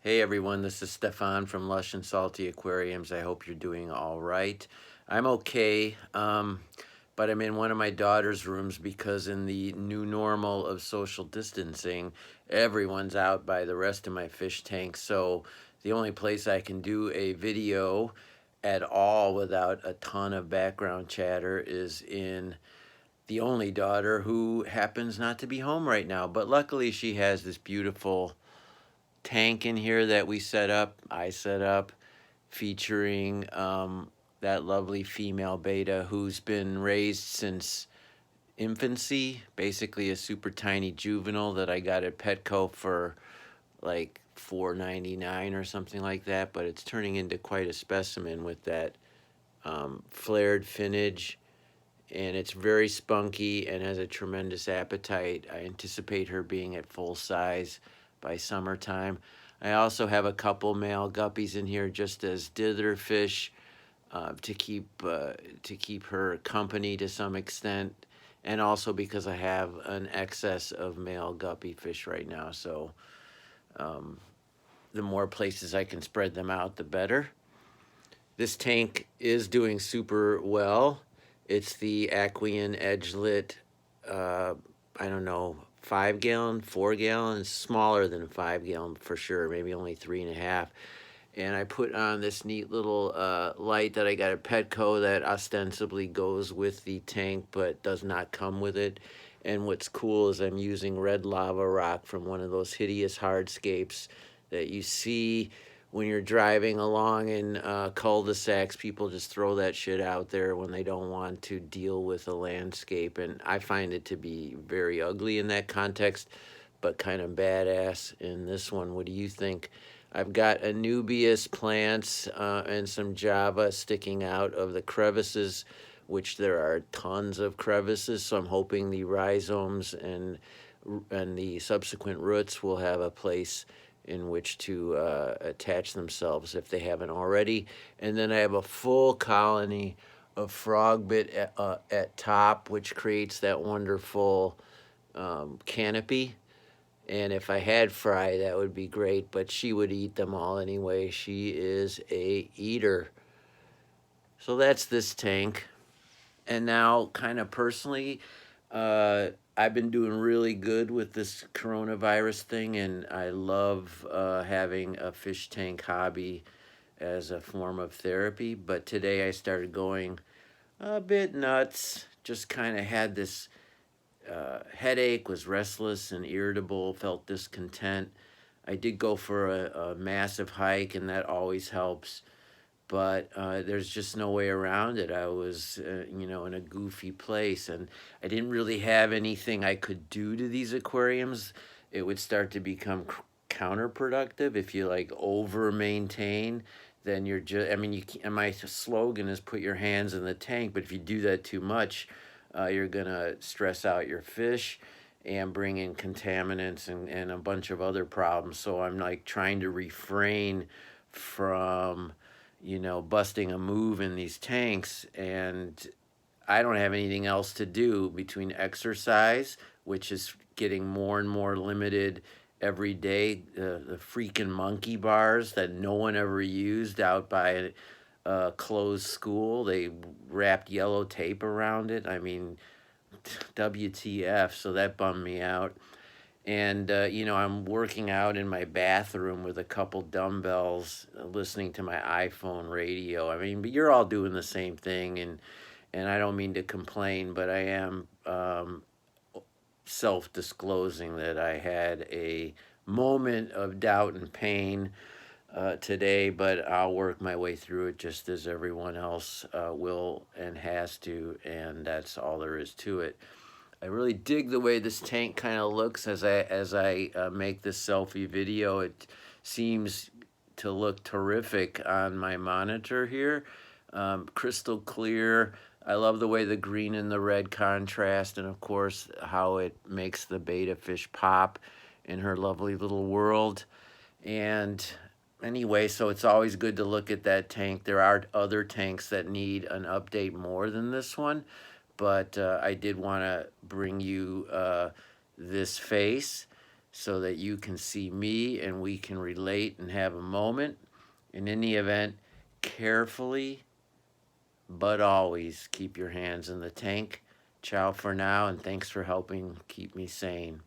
Hey everyone, this is Stefan from Lush and Salty Aquariums. I hope you're doing all right. I'm okay, but I'm in one of my daughter's rooms because in the new normal of social distancing, everyone's out by the rest of my fish tank. So the only place I can do a video at all without a ton of background chatter is in the only daughter who happens not to be home right now. But luckily she has this beautiful tank in here that I set up, featuring that lovely female betta who's been raised since infancy, basically a super tiny juvenile that I got at Petco for like $4.99 or something like that, but it's turning into quite a specimen with that flared finnage, and it's very spunky and has a tremendous appetite. I anticipate her being at full size by summertime. I also have a couple male guppies in here just as dither fish, to keep her company to some extent, and also because I have an excess of male guppy fish right now. So the more places I can spread them out, the better. This tank is doing super well. It's the Aquion Edge-Lit, I don't know, 5 gallon, 4 gallon, smaller than a 5 gallon for sure, maybe only 3.5. And I put on this neat little light that I got at Petco that ostensibly goes with the tank but does not come with it. And what's cool is I'm using red lava rock from one of those hideous hardscapes that you see when you're driving along in cul-de-sacs. People just throw that shit out there when they don't want to deal with a landscape, and I find it to be very ugly in that context, but kind of badass in this one. What do you think? I've got Anubias plants and some Java sticking out of the crevices, which there are tons of crevices, so I'm hoping the rhizomes and the subsequent roots will have a place in which to attach themselves if they haven't already. And then I have a full colony of frogbit at top, which creates that wonderful canopy. And if I had Fry, that would be great, but she would eat them all anyway. She is a eater. So that's this tank. And now, kind of personally, I've been doing really good with this coronavirus thing, and I love having a fish tank hobby as a form of therapy. But today I started going a bit nuts. Just kind of had this headache, was restless and irritable, felt discontent. I did go for a massive hike, and that always helps. But there's just no way around it. I was, in a goofy place, and I didn't really have anything I could do to these aquariums. It would start to become counterproductive if you like over maintain. Then you're just, I mean, and my slogan is put your hands in the tank, but if you do that too much, you're gonna stress out your fish and bring in contaminants and a bunch of other problems. So I'm like trying to refrain from, busting a move in these tanks. And I don't have anything else to do between exercise, which is getting more and more limited every day. The freaking monkey bars that no one ever used out by a closed school, they wrapped yellow tape around it. I mean, WTF, so that bummed me out. And, I'm working out in my bathroom with a couple dumbbells, listening to my iPhone radio. I mean, but you're all doing the same thing, and I don't mean to complain, but I am self-disclosing that I had a moment of doubt and pain today, but I'll work my way through it just as everyone else will and has to, and that's all there is to it. I really dig the way this tank kind of looks as I make this selfie video. It seems to look terrific on my monitor here. Crystal clear. I love the way the green and the red contrast, and of course how it makes the betta fish pop in her lovely little world. And anyway, so it's always good to look at that tank. There are other tanks that need an update more than this one, but I did want to bring you this face. so that you can see me and we can relate and have a moment. In any event, carefully but always keep your hands in the tank. Ciao for now, and thanks for helping keep me sane.